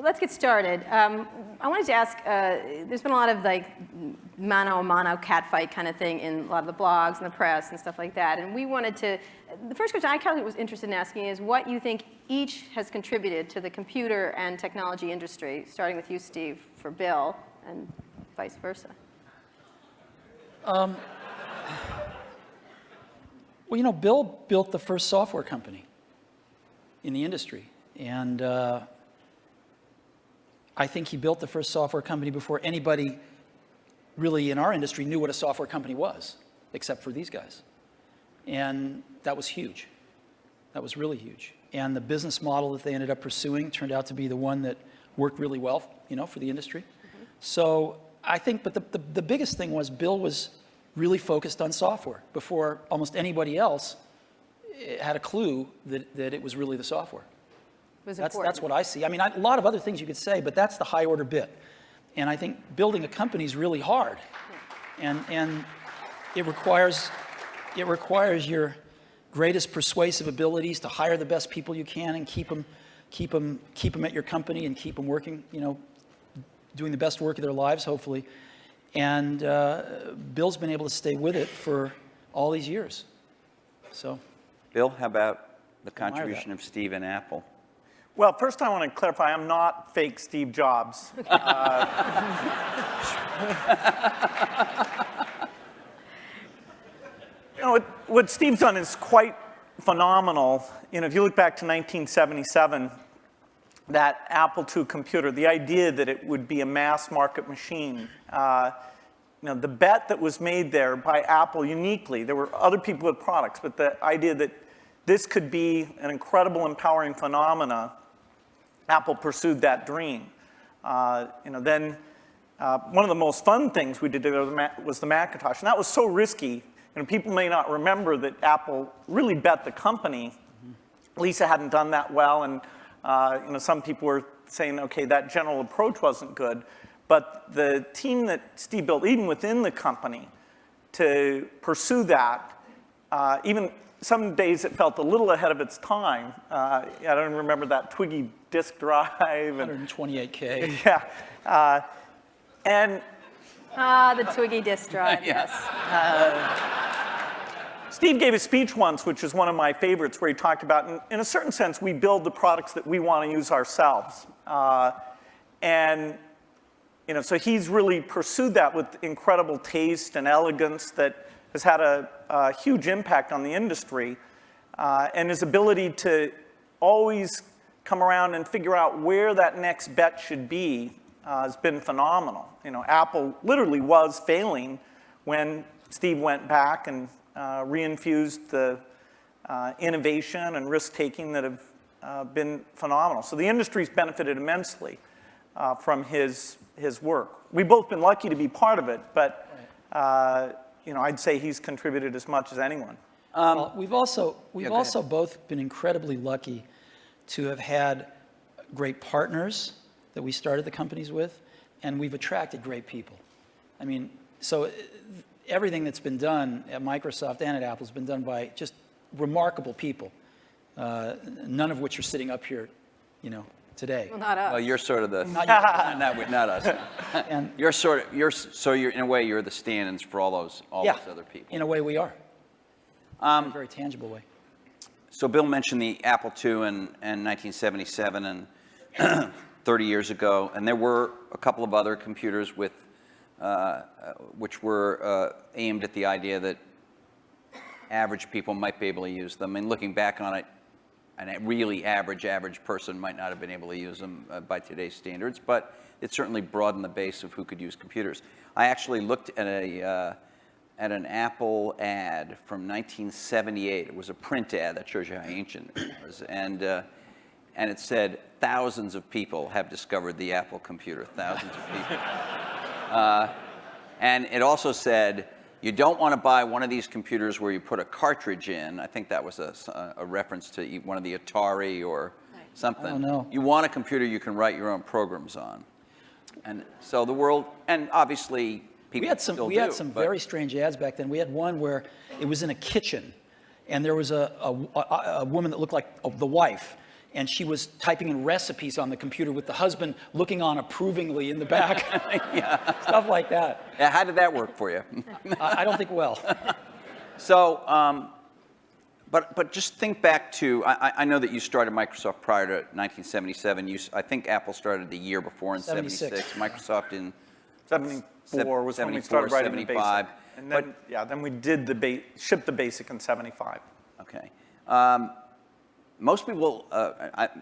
let's get started. I wanted to ask, there's been a lot of like mano catfight kind of thing in a lot of the blogs and the press and stuff like that. And we wanted to, the first question I kind of was interested in asking is what you think each has contributed to the computer and technology industry, starting with you, Steve, for Bill, and vice versa. Well, you know, Bill built the first software company in the industry. And I think he built the first software company before anybody really in our industry knew what a software company was, except for these guys. And that was huge. That was really huge. And the business model that they ended up pursuing turned out to be the one that worked really well, you know, for the industry. Mm-hmm. So I think, but the biggest thing was Bill was really focused on software before almost anybody else had a clue that it was really the software. That's what I see. I mean, a lot of other things you could say, but that's the high order bit. And I think building a company is really hard. Yeah. And it requires your greatest persuasive abilities to hire the best people you can and keep them at your company and keep them working, you know, doing the best work of their lives, hopefully. And Bill's been able to stay with it for all these years. So, Bill, how about the contribution of Steve and Apple? Well, first I want to clarify, I'm not fake Steve Jobs. You know, what Steve's done is quite phenomenal. You know, if you look back to 1977, that Apple II computer, the idea that it would be a mass market machine, you know, the bet that was made there by Apple uniquely, there were other people with products, but the idea that this could be an incredible, empowering phenomena, Apple pursued that dream. You know, then one of the most fun things we did was the Macintosh, and that was so risky. You know, people may not remember that Apple really bet the company. Mm-hmm. Lisa hadn't done that well, and you know, some people were saying, okay, that general approach wasn't good. But the team that Steve built, even within the company, to pursue that, even some days it felt a little ahead of its time. I don't remember that Twiggy disk drive. 128K. Yeah. And the Twiggy disk drive, yes. Steve gave a speech once, which is one of my favorites, where he talked about, in a certain sense, we build the products that we want to use ourselves. And you know, so he's really pursued that with incredible taste and elegance that has had a huge impact on the industry. And his ability to always come around and figure out where that next bet should be has been phenomenal. You know, Apple literally was failing when Steve went back and reinfused the innovation and risk-taking that have been phenomenal. So the industry's benefited immensely from his work. We've both been lucky to be part of it, but you know, I'd say he's contributed as much as anyone. Well, we've also both been incredibly lucky to have had great partners that we started the companies with, and we've attracted great people. I mean, so everything that's been done at Microsoft and at Apple has been done by just remarkable people, none of which are sitting up here, you know, today. Well, not us. Well, you're sort of the not us. And you're in a way you're the stand-ins for all those other people. In a way we are. In a very tangible way. So Bill mentioned the Apple II in 1977 and 30 years ago, and there were a couple of other computers with which were aimed at the idea that average people might be able to use them. And looking back on it, a really average person might not have been able to use them by today's standards, but it certainly broadened the base of who could use computers. I actually looked at an Apple ad from 1978. It was a print ad that shows you how ancient it was, and it said thousands of people have discovered the Apple computer. Thousands of people, and it also said, you don't want to buy one of these computers where you put a cartridge in. I think that was a reference to one of the Atari or something. I don't know. You want a computer you can write your own programs on. And so the world, and obviously people we had some very strange ads back then. We had one where it was in a kitchen, and there was a woman that looked like the wife, and she was typing in recipes on the computer with the husband looking on approvingly in the back. Yeah. Stuff like that. Yeah, how did that work for you? I don't think well. So, but just think back to, I know that you started Microsoft prior to 1977. I think Apple started the year before in 76. Microsoft in 74 was when we started writing the basic. And then, then we did shipped the basic in 75. Okay. Most people,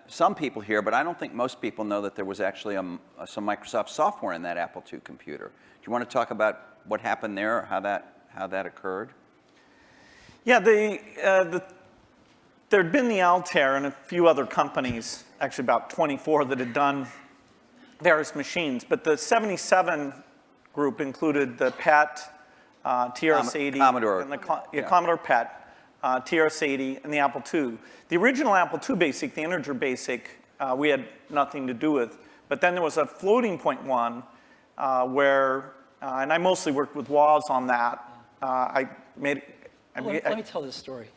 some people here, but I don't think most people know that there was actually some Microsoft software in that Apple II computer. Do you want to talk about what happened there, or how that occurred? Yeah, there'd been the Altair and a few other companies, actually about 24, that had done various machines. But the 77 group included the PET, TRS-80, Commodore. and Commodore PET, TRS-80, and the Apple II. The original Apple II BASIC, the integer BASIC, we had nothing to do with. But then there was a floating point one where, and I mostly worked with Woz on that. Let me tell this story.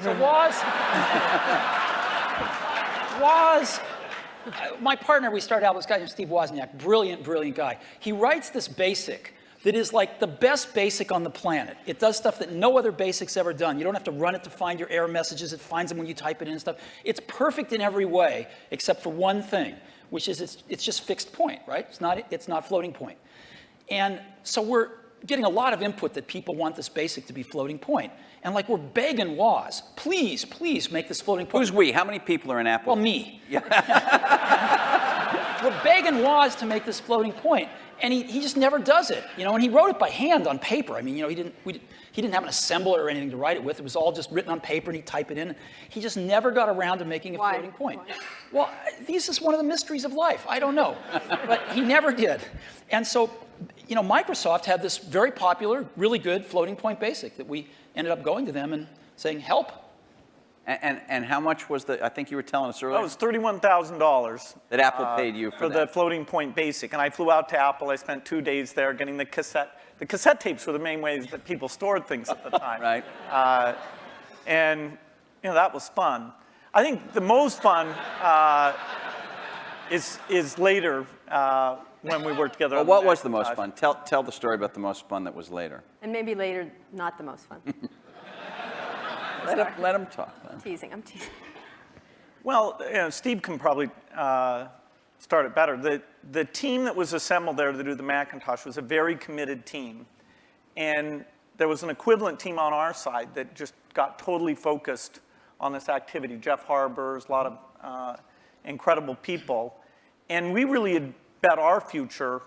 So Woz, my partner, we started out with this guy named Steve Wozniak, brilliant, brilliant guy. He writes this BASIC that is like the best BASIC on the planet. It does stuff that no other BASIC's ever done. You don't have to run it to find your error messages. It finds them when you type it in and stuff. It's perfect in every way, except for one thing, which is it's just fixed point, right? It's not floating point. And so we're getting a lot of input that people want this BASIC to be floating point. And like we're begging Woz, please, please make this floating point. Who's we? How many people are in Apple? Well, me. Yeah. We're begging Woz to make this floating point, and he just never does it. You know, and he wrote it by hand on paper. I mean, you know, he didn't have an assembler or anything to write it with. It was all just written on paper, and he'd type it in. He just never got around to making a floating point. Why? Well, this is one of the mysteries of life. I don't know, but he never did. And so, you know, Microsoft had this very popular, really good floating point BASIC that we ended up going to them and saying, help. And how much was I think you were telling us earlier? That was $31,000. That Apple paid you for that. The floating point BASIC. And I flew out to Apple. I spent 2 days there getting the cassette. The cassette tapes were the main ways that people stored things at the time. Right. And, you know, that was fun. I think the most fun is later when we worked together. Well, what was the most fun? Tell the story about the most fun that was later. And maybe later, not the most fun. Let him talk. I'm teasing. Well, you know, Steve can probably start it better. The team that was assembled there to do the Macintosh was a very committed team. And there was an equivalent team on our side that just got totally focused on this activity. Jeff Harber's, a lot of incredible people. And we really had bet our future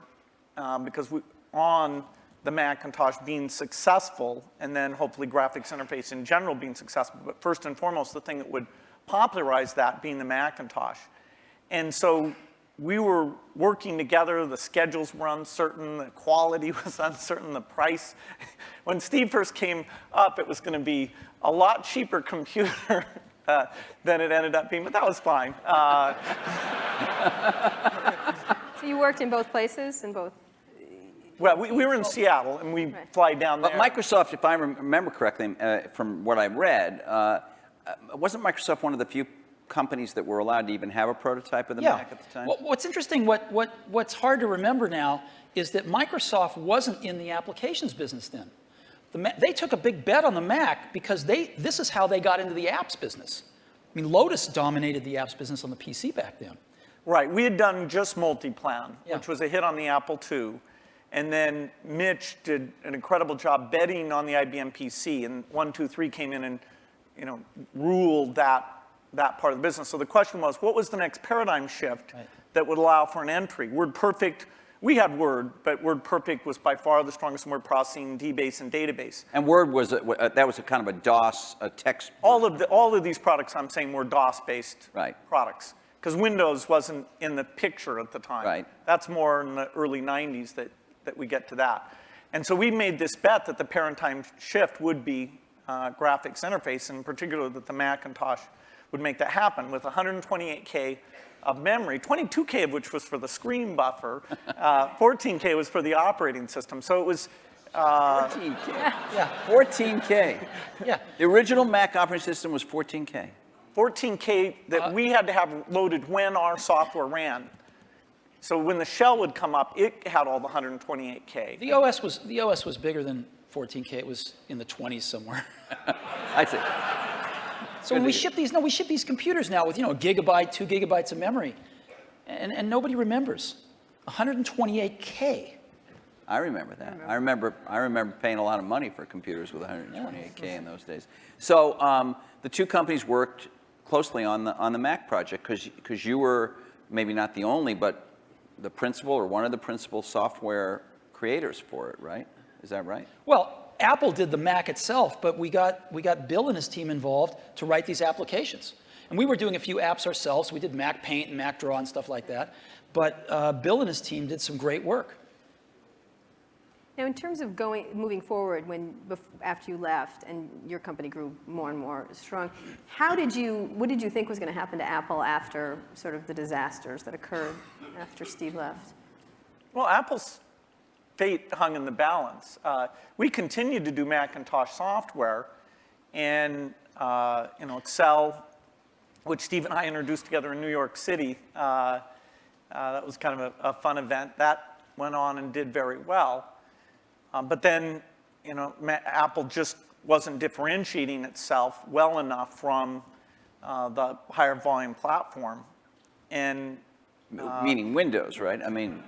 because on the Macintosh being successful, and then hopefully graphics interface in general being successful. But first and foremost, the thing that would popularize that being the Macintosh. And so we were working together. The schedules were uncertain. The quality was uncertain. The price. When Steve first came up, it was going to be a lot cheaper computer than it ended up being, but that was fine. So you worked in both places, in both? Well, we were in Seattle, and we fly down there. But Microsoft, if I remember correctly, from what I read, wasn't Microsoft one of the few companies that were allowed to even have a prototype of the Mac at the time? Well, what's interesting, what's hard to remember now, is that Microsoft wasn't in the applications business then. They took a big bet on the Mac because this is how they got into the apps business. I mean, Lotus dominated the apps business on the PC back then. Right. We had done just Multiplan, which was a hit on the Apple II. And then Mitch did an incredible job betting on the IBM PC, and 123 came in and, you know, ruled that part of the business. So the question was, what was the next paradigm shift that would allow for an entry? WordPerfect, we had Word, but WordPerfect was by far the strongest in word processing, DBase, and database. And Word was that was a kind of a DOS, a text. All of these products I'm saying were DOS-based products, because Windows wasn't in the picture at the time. Right. That's more in the early 90s that we get to that. And so we made this bet that the paradigm shift would be graphics interface, and in particular that the Macintosh would make that happen with 128K of memory, 22K of which was for the screen buffer, 14K was for the operating system. So it was 14K. Yeah, 14K. Yeah. The original Mac operating system was 14K. 14K that we had to have loaded when our software ran. So when the shell would come up, it had all the 128K. The OS was bigger than 14K. It was in the 20s somewhere. I see. So when we ship these computers now with, a gigabyte, 2 gigabytes of memory, and nobody remembers. 128K. I remember that. I remember paying a lot of money for computers with 128K in those days. So the two companies worked closely on the Mac project because you were maybe not the only, but the principal or one of the principal software creators for it, right? Is that right? Well, Apple did the Mac itself, but we got Bill and his team involved to write these applications. And we were doing a few apps ourselves. We did Mac Paint and Mac Draw and stuff like that. But Bill and his team did some great work. Now, in terms of moving forward, after you left and your company grew more and more strong, what did you think was going to happen to Apple after sort of the disasters that occurred after Steve left? Well, Apple's fate hung in the balance. We continued to do Macintosh software, and Excel, which Steve and I introduced together in New York City. That was kind of a fun event. That went on and did very well. But then, Apple just wasn't differentiating itself well enough from the higher volume platform. And meaning Windows, right? I mean,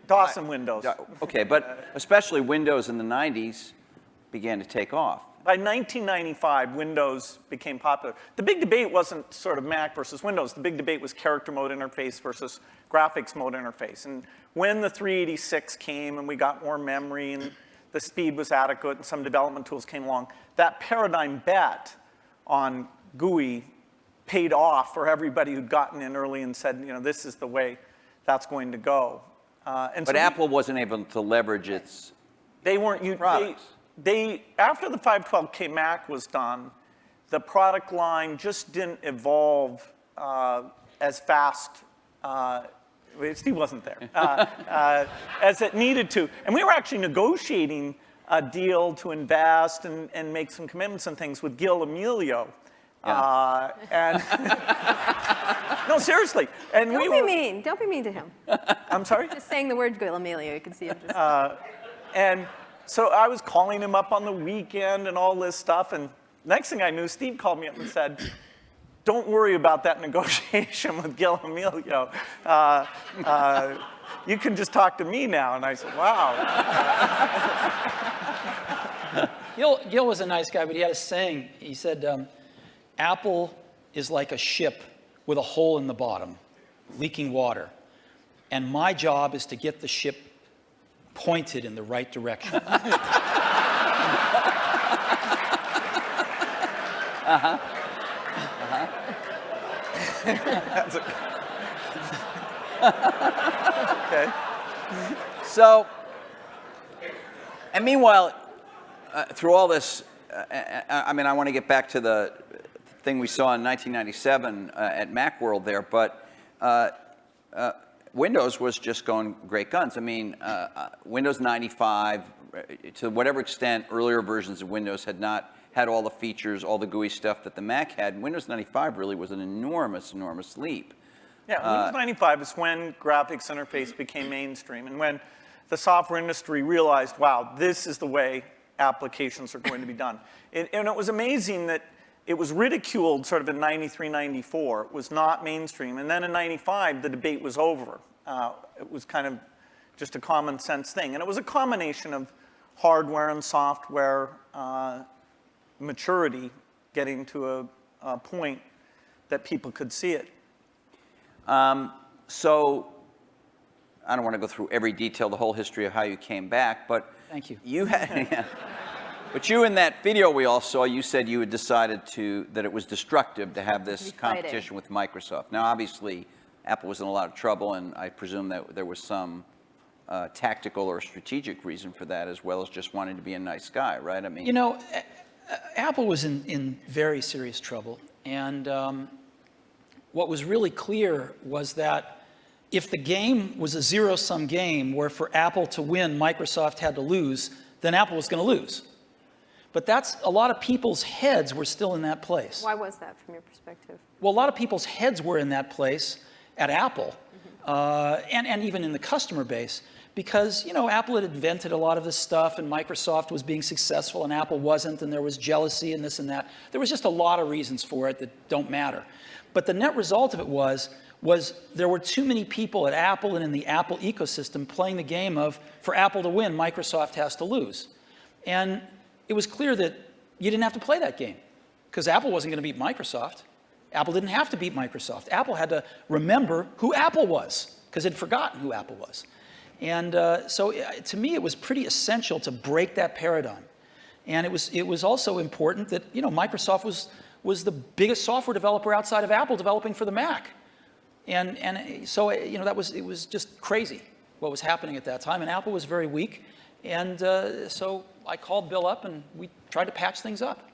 DOS and Windows. Okay, but especially Windows in the 90s began to take off. By 1995, Windows became popular. The big debate wasn't sort of Mac versus Windows. The big debate was character mode interface versus graphics mode interface. And when the 386 came and we got more memory and the speed was adequate and some development tools came along, that paradigm bet on GUI paid off for everybody who'd gotten in early and said, this is the way that's going to go. But Apple wasn't able to leverage its products. After the 512K Mac was done, the product line just didn't evolve as fast. Steve wasn't there, as it needed to. And we were actually negotiating a deal to invest and make some commitments and things with Gil Amelio. Yeah. No, seriously. And Don't be mean. Don't be mean to him. I'm sorry? Just saying the word Gil Amelio, you can see him just... And so I was calling him up on the weekend and all this stuff. And next thing I knew, Steve called me up and said, don't worry about that negotiation with Gil Amelio. You can just talk to me now. And I said, wow. Gil was a nice guy, but he had a saying. He said, Apple is like a ship with a hole in the bottom, leaking water. And my job is to get the ship pointed in the right direction. Okay. So, and meanwhile, through all this, I want to get back to the thing we saw in 1997 at Macworld there, but Windows was just going great guns. Windows 95, to whatever extent earlier versions of Windows had not had all the features, all the GUI stuff that the Mac had, Windows 95 really was an enormous, enormous leap. Yeah, Windows 95 is when graphics interface became mainstream and when the software industry realized, wow, this is the way applications are going to be done. And it was amazing that it was ridiculed sort of in 93, 94. It was not mainstream. And then in 95, the debate was over. It was kind of just a common sense thing. And it was a combination of hardware and software maturity getting to a point that people could see it. So I don't want to go through every detail, the whole history of how you came back, but Thank you. You had, yeah. But you, in that video we all saw, you said you had decided that it was destructive to have this competition with Microsoft. Now, obviously, Apple was in a lot of trouble, and I presume that there was some tactical or strategic reason for that, as well as just wanting to be a nice guy, right? Apple was in very serious trouble, and what was really clear was that if the game was a zero-sum game where for Apple to win, Microsoft had to lose, then Apple was going to lose. But that's, a lot of people's heads were still in that place. Why was that from your perspective? Well, a lot of people's heads were in that place at Apple, and even in the customer base, because, you know, Apple had invented a lot of this stuff, and Microsoft was being successful, and Apple wasn't, and there was jealousy and this and that. There was just a lot of reasons for it that don't matter. But the net result of it was there were too many people at Apple and in the Apple ecosystem playing the game of, for Apple to win, Microsoft has to lose. And it was clear that you didn't have to play that game, because Apple wasn't going to beat Microsoft. Apple didn't have to beat Microsoft. Apple had to remember who Apple was, because it had forgotten who Apple was. And so to me, it was pretty essential to break that paradigm. And it was also important that, you know, Microsoft was the biggest software developer outside of Apple developing for the Mac. And so, you know, it was just crazy what was happening at that time. And Apple was very weak. And so I called Bill up, and we tried to patch things up.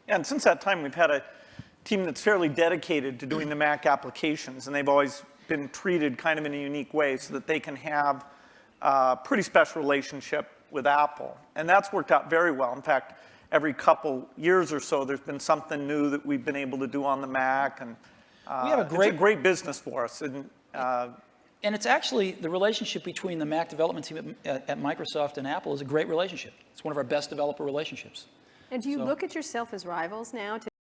Yeah, and since that time, we've had a team that's fairly dedicated to doing the Mac applications, and they've always been treated kind of in a unique way so that they can have a pretty special relationship with Apple. And that's worked out very well. In fact, every couple years or so, there's been something new that we've been able to do on the Mac, and we have it's a great business for us. And it's actually, the relationship between the Mac development team at Microsoft and Apple is a great relationship. It's one of our best developer relationships. And do you look at yourself as rivals now?